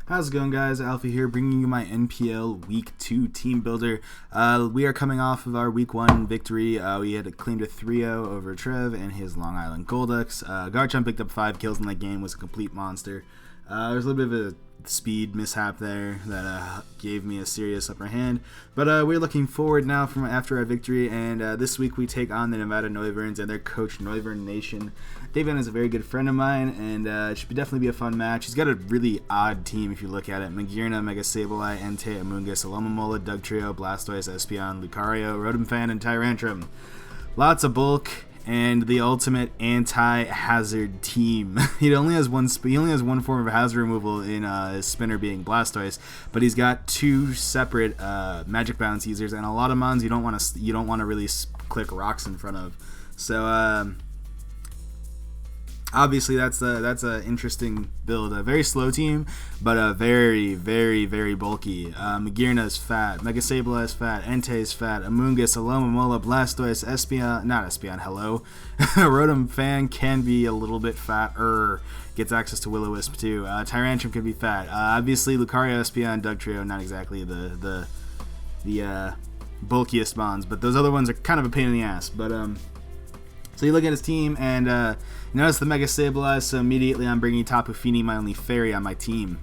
How's it going, guys? Alpha here, bringing you my NPL Week 2 team builder. We are coming off of our Week 1 victory. We had claimed a 3-0 over Trev and his Long Island Golducks. Garchomp picked up 5 kills in that game, was a complete monster. There's a little bit of a speed mishap there that gave me a serious upper hand. But we're looking forward now from after our victory, and this week we take on the Nevada Noiverns and their coach, Noivern Nation. Davion is a very good friend of mine, and it should definitely be a fun match. He's got a really odd team if you look at it. Magearna, Mega Sableye, Entei, Amoonguss, Alomomola, Dugtrio, Blastoise, Espeon, Lucario, Rotomfan, and Tyrantrum. Lots of bulk and the ultimate anti-hazard team. He only has one form of hazard removal in his spinner being Blastoise, but he's got 2 separate magic bounce users and a lot of mons you don't want to really click rocks in front of. So obviously that's a interesting build. A very slow team, but a very, very, very bulky. Magearna is fat, Mega Sableye is fat, Entei is fat, Amoonguss, Alomomola, Blastoise, Rotomfan can be a little bit fatter, gets access to Will-O-Wisp too. Tyrantrum can be fat. Obviously Lucario, Espeon, Dugtrio, not exactly the bulkiest mons, but those other ones are kind of a pain in the ass. But so you look at his team, and you notice the Mega Sableye, so immediately I'm bringing Tapu Fini, my only fairy, on my team.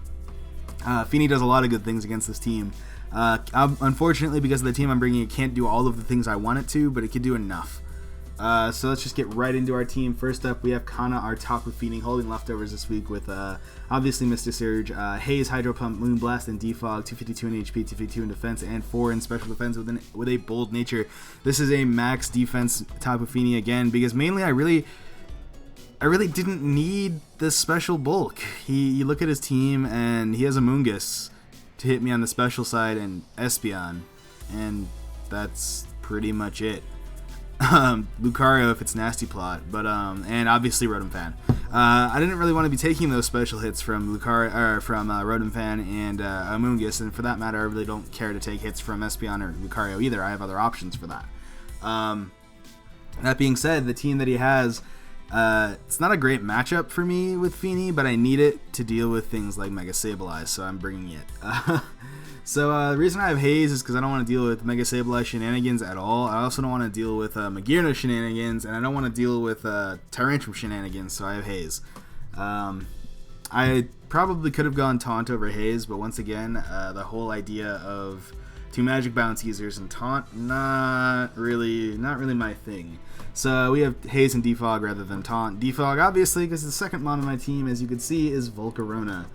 Fini does a lot of good things against this team. Unfortunately, because of the team I'm bringing, it can't do all of the things I want it to, but it can do enough. So let's just get right into our team. First up, we have Kana, our Tapu Fini, holding leftovers this week with obviously Mr. Surge, Haze, Hydro Pump, Moonblast, and Defog, 252 in HP, 252 in defense, and 4 in special defense with a bold nature. This is a max defense Tapu Fini again, because mainly I really didn't need this special bulk. You look at his team, and he has a Amoonguss to hit me on the special side and Espeon, and that's pretty much it. Lucario if it's nasty plot, but and obviously Rotomfan. I didn't really want to be taking those special hits from Rotomfan and Amoonguss, and for that matter, I really don't care to take hits from Espeon or Lucario either. I have other options for that. That being said, the team that he has, it's not a great matchup for me with Fini, but I need it to deal with things like Mega Sableye, so I'm bringing it. So the reason I have Haze is because I don't want to deal with Mega Sableye shenanigans at all. I also don't want to deal with Magearna shenanigans, and I don't want to deal with Tyrantrum shenanigans, so I have Haze. I probably could have gone Taunt over Haze, but once again, the whole idea of 2 magic bounce users and Taunt, not really my thing. So we have Haze and Defog rather than Taunt. Defog, obviously, because the second mon on my team, as you can see, is Volcarona.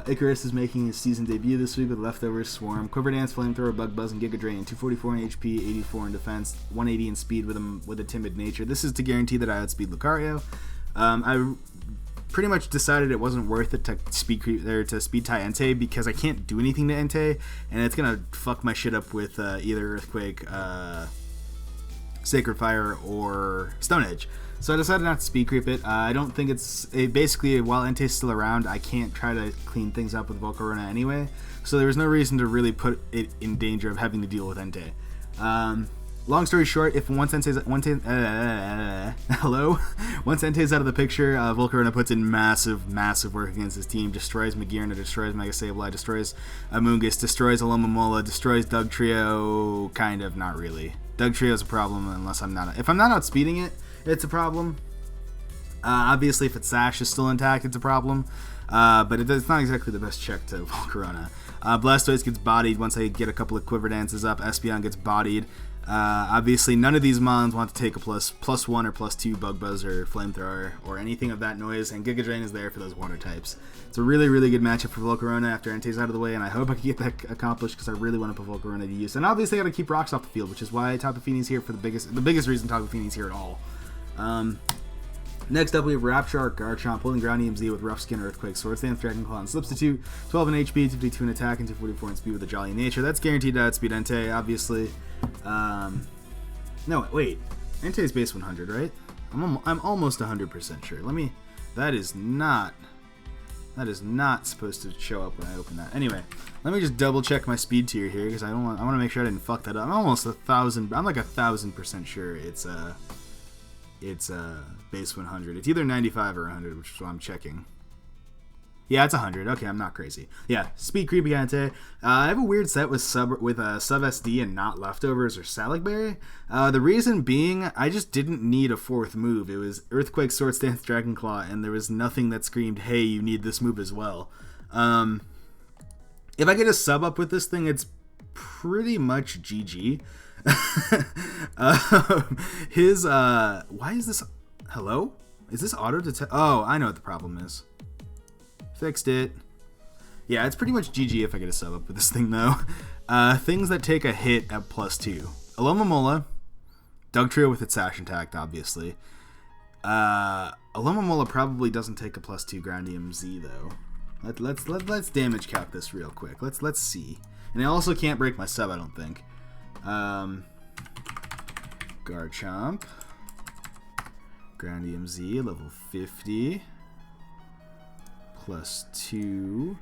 Icarus is making his season debut this week with Leftovers, Swarm, Quiver Dance, Flamethrower, Bug Buzz, and Giga Drain. 244 in HP, 84 in defense, 180 in speed with a timid nature. This is to guarantee that I outspeed Lucario. I pretty much decided it wasn't worth it to speed tie Entei because I can't do anything to Entei, and it's gonna fuck my shit up with either Earthquake, Sacred Fire, or Stone Edge. So I decided not to speed creep it. I don't think basically, while Entei's still around, I can't try to clean things up with Volcarona anyway. So there was no reason to really put it in danger of having to deal with Entei. Long story short, if once Entei's out of the picture, Volcarona puts in massive work against his team. Destroys Magearna, destroys Mega Sableye, destroys Amoonguss, destroys Alomomola, destroys Dugtrio. Kind of, not really. Dugtrio is a problem if I'm not outspeeding it. It's a problem. Obviously, if its Sash is still intact, it's a problem. But it's not exactly the best check to Volcarona. Blastoise gets bodied once I get a couple of Quiver Dances up. Espeon gets bodied. Obviously, none of these mons want to take a plus 1 or plus 2 Bug Buzz or Flamethrower or anything of that noise, and Giga Drain is there for those water types. It's a really, really good matchup for Volcarona after Entei's out of the way, and I hope I can get that accomplished because I really want to put Volcarona to use. And obviously, I got to keep rocks off the field, which is why Tapu Fini's here for the biggest reason Tapu Fini's here at all. Next up, we have Rapture, Garchomp, holding ground EMZ with Rough Skin, Earthquake, Sword Stance, Dragon Claw, and Substitute. 12 in HP, 52 in attack, and 244 in speed with a Jolly Nature. That's guaranteed to outspeed Entei, obviously. No, wait. Entei's base 100, right? I'm almost 100% sure. That is not supposed to show up when I open that. Anyway, let me just double check my speed tier here because I want to make sure I didn't fuck that up. I'm almost 1,000. I'm like 1,000% sure it's base 100. It's either 95 or 100, which is what I'm checking. Yeah, it's 100. Okay, I'm not crazy. Yeah, Speed Creepy Gigante. I have a weird set with sub SD and not Leftovers or Salicberry. The reason being, I just didn't need a 4th move. It was Earthquake, Swords Dance, Dragonclaw, and there was nothing that screamed, hey, you need this move as well. If I get a sub up with this thing, it's pretty much GG. Why is this... Hello? Is this auto-detect? Oh, I know what the problem is. Fixed it. Yeah, it's pretty much GG if I get a sub up with this thing, though. Things that take a hit at +2. Alomomola. Dugtrio with its Sash Intact, obviously. Alomomola probably doesn't take a +2 Groundium Z, though. Let's damage cap this real quick. Let's see. And I also can't break my sub, I don't think. Garchomp. Groundium Z, level 50. +2.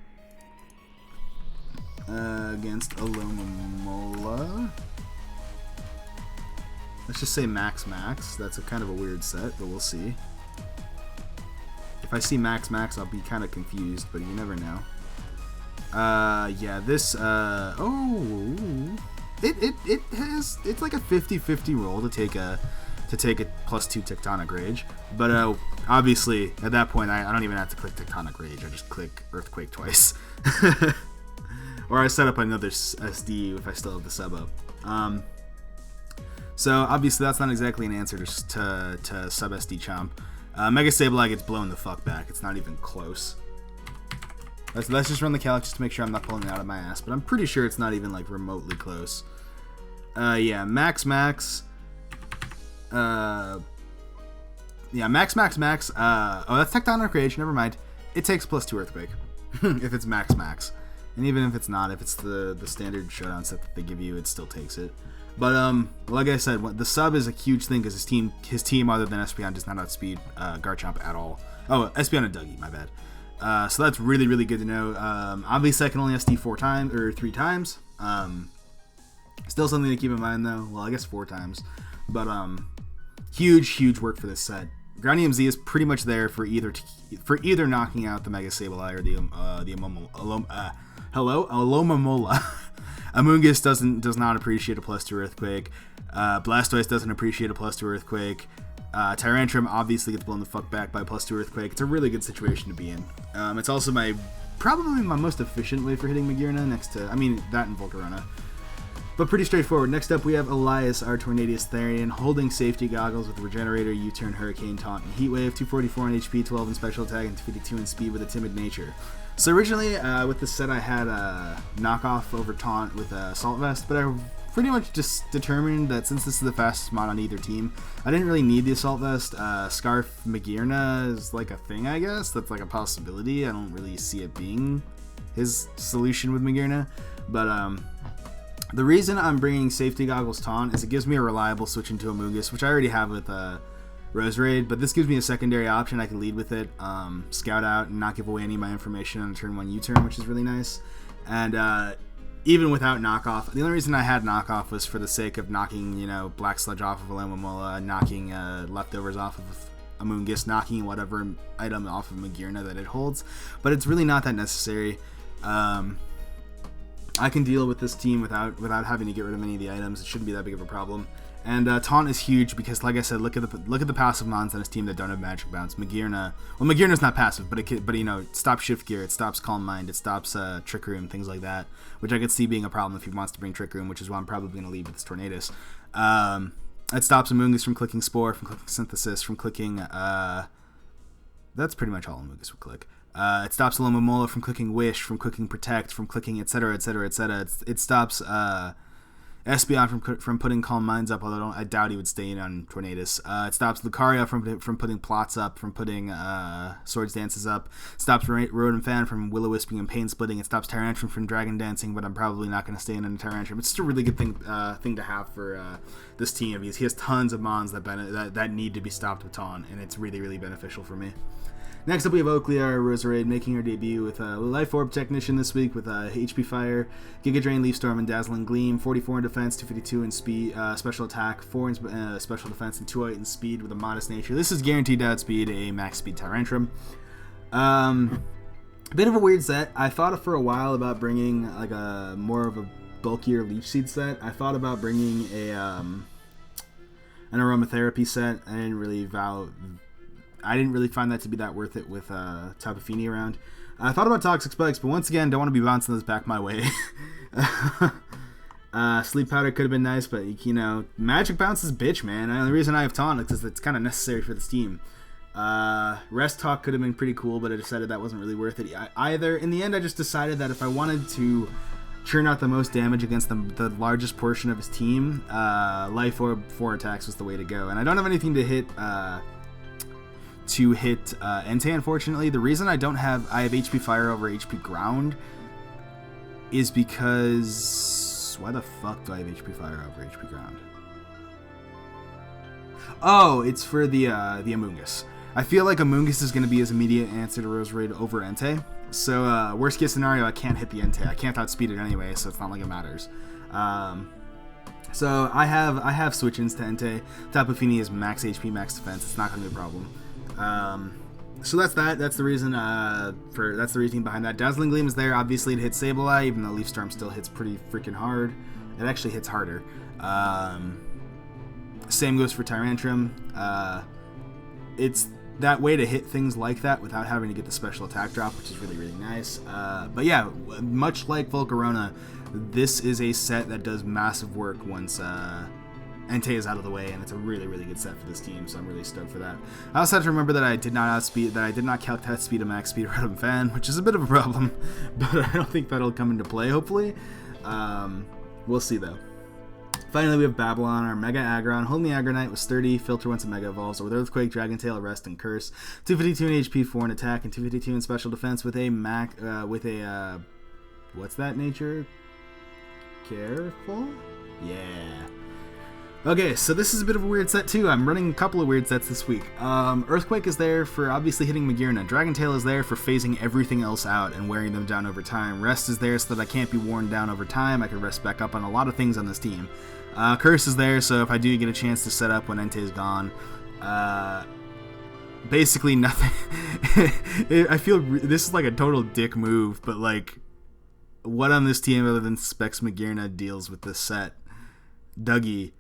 Against Alomomola. Let's just say Max. That's a kind of a weird set, but we'll see. If I see Max, I'll be kind of confused, but you never know. Yeah, this, it's like a 50-50 roll to take a +2 Tectonic Rage, but obviously at that point I don't even have to click Tectonic Rage. I just click Earthquake twice, or I set up another SD if I still have the sub up. So obviously that's not exactly an answer to sub SD Chomp. Mega Sableye gets blown the fuck back. It's not even close. Let's just run the calc just to make sure I'm not pulling it out of my ass, but I'm pretty sure it's not even like remotely close. Yeah, Max. Yeah, Max. Oh, that's Tectonic Rage. Never mind. It takes +2 Earthquake if it's Max. And even if it's not, if it's the standard showdown set that they give you, it still takes it. But like I said, the sub is a huge thing because his team other than Espeon does not outspeed Garchomp at all. Oh, Espeon and Dougie, my bad. So that's really, really good to know. Obviously, I can only SD 3 times. Still something to keep in mind, though. Well, I guess 4 times. But huge work for this set. Groundium Z is pretty much there for either knocking out the Mega Sableye or the Alomomola. Amoonguss does not appreciate a +2 Earthquake. Blastoise doesn't appreciate a +2 Earthquake. Tyrantrum obviously gets blown the fuck back by +2 Earthquake. It's a really good situation to be in. It's also probably my most efficient way for hitting Magearna next to, that and Volcarona. But pretty straightforward. Next up we have Elias, our Tornadius Therian, holding safety goggles with Regenerator, U-Turn, Hurricane, Taunt, and Heat Wave, 244 in HP, 12 in Special Attack, and 252 in Speed with a Timid Nature. So originally, with this set I had knockoff over Taunt with Assault Vest, but I pretty much just determined that since this is the fastest mod on either team, I didn't really need the Assault Vest. Scarf Magearna is like a thing, I guess. That's like a possibility. I don't really see it being his solution with Magearna. But the reason I'm bringing Safety Goggles Taunt is it gives me a reliable switch into Amoonguss, which I already have with Roserade, but this gives me a secondary option. I can lead with it, scout out, and not give away any of my information on a turn 1 U-turn, which is really nice. And even without knockoff, the only reason I had knockoff was for the sake of knocking, Black Sludge off of Alomomola, knocking leftovers off of Amoonguss, knocking whatever item off of Magearna that it holds, but it's really not that necessary. I can deal with this team without having to get rid of any of the items. It shouldn't be that big of a problem. And Taunt is huge because, like I said, look at the passive mons on his team that don't have Magic Bounce. Magearna's not passive, but it stops Shift Gear, it stops Calm Mind, it stops Trick Room, things like that, which I could see being a problem if he wants to bring Trick Room, which is why I'm probably going to leave with this Tornadus. It stops Amoonguss from clicking Spore, from clicking Synthesis, from clicking. That's pretty much all Amoonguss would click. It stops Alomomola from clicking Wish, from clicking Protect, from clicking etc. It stops Espeon from putting Calm Minds up, although I doubt he would stay in on Tornadus. It stops Lucario from putting Plots up, from putting Swords Dances up. It stops Rotom Fan from Will-O-Wisping and Pain Splitting. It stops Tyrantrum from Dragon Dancing, but I'm probably not going to stay in on Tyrantrum. It's just a really good thing to have for this team. He has tons of mons that need to be stopped with Taunt, and it's really, really beneficial for me. Next up, we have Oakley, our Roserade, making her debut with Life Orb Technician this week with HP Fire, Giga Drain, Leaf Storm, and Dazzling Gleam, 44 in defense, 252 in speed, special attack, 4 in special defense, and 208 in speed with a modest nature. This is guaranteed to outspeed a max speed Tyrantrum. Bit of a weird set. I thought for a while about bringing like a more of a bulkier leech seed set. I thought about bringing a an aromatherapy set. I didn't really find that to be that worth it with Tapu Fini around. I thought about Toxic Spikes, but once again, don't want to be bouncing those back my way. Sleep Powder could have been nice, but you know, Magic Bounce is bitch, man. And the reason I have Taunt is because it's kind of necessary for this team. Rest Talk could have been pretty cool, but I decided that wasn't really worth it either. In the end, I just decided that if I wanted to churn out the most damage against the largest portion of his team, Life Orb 4 attacks was the way to go. And I don't have anything to hit Entei, unfortunately. The reason I have HP Fire over HP Ground is because... Why the fuck do I have HP Fire over HP Ground? Oh, it's for the Amoonguss. I feel like Amoonguss is going to be his immediate answer to Roserade over Entei. So, worst case scenario, I can't hit the Entei. I can't outspeed it anyway, so it's not like it matters. So I have switch-ins to Entei. Tapu Fini is max HP, max defense. It's not going to be a problem. So that's that. That's the reason. That's the reasoning behind that. Dazzling Gleam is there, obviously, to hit Sableye, even though Leaf Storm still hits pretty freaking hard. It actually hits harder. Same goes for Tyrantrum. It's that way to hit things like that without having to get the special attack drop, which is really, really nice. But yeah, much like Volcarona, this is a set that does massive work once Entei is out of the way, and it's a really, really good set for this team, so I'm really stoked for that. I also have to remember that I did not calc that speed of max speed Rotom Fan, which is a bit of a problem, but I don't think that'll come into play, hopefully. We'll see, though. Finally, we have Babylon, our Mega Aggron. Holding the Aggronite with Sturdy, Filter once it Mega Evolves, or with Earthquake, Dragon Tail, Arrest, and Curse. 252 in HP, 4 in attack, and 252 in special defense with a what's that nature? Careful? Yeah. Okay, so this is a bit of a weird set too. I'm running a couple of weird sets this week. Earthquake is there for obviously hitting Magearna. Dragon Tail is there for phasing everything else out and wearing them down over time. Rest is there so that I can't be worn down over time. I can rest back up on a lot of things on this team. Curse is there, so if I do get a chance to set up when Entei is gone, basically nothing. I feel this is like a total dick move, but like, what on this team other than Specs Magearna deals with this set? Dougie,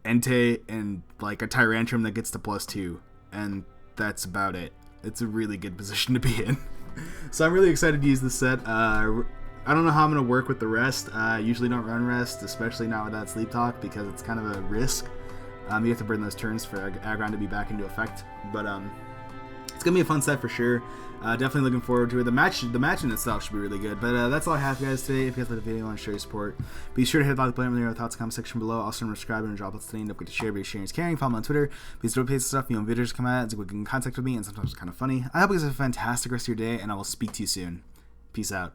Entei, and like a Tyrantrum that gets to +2, and that's about it. It's a really good position to be in. So I'm really excited to use this set. I don't know how I'm going to work with the rest. I usually don't run rest, especially not without Sleep Talk, because it's kind of a risk. You have to burn those turns for Aggron to be back into effect. But it's going to be a fun set for sure. Definitely looking forward to it. The match in itself should be really good. But that's all I have, guys, today. If you guys like the video and want to show your support, be sure to hit the like button in the thoughts in the comment section below. Also, subscribe and drop us today. And don't forget to share, because sharing is caring. Follow me on Twitter. Please don't post stuff. Videos come out. It's quick in contact with me, and sometimes it's kind of funny. I hope you guys have a fantastic rest of your day, and I will speak to you soon. Peace out.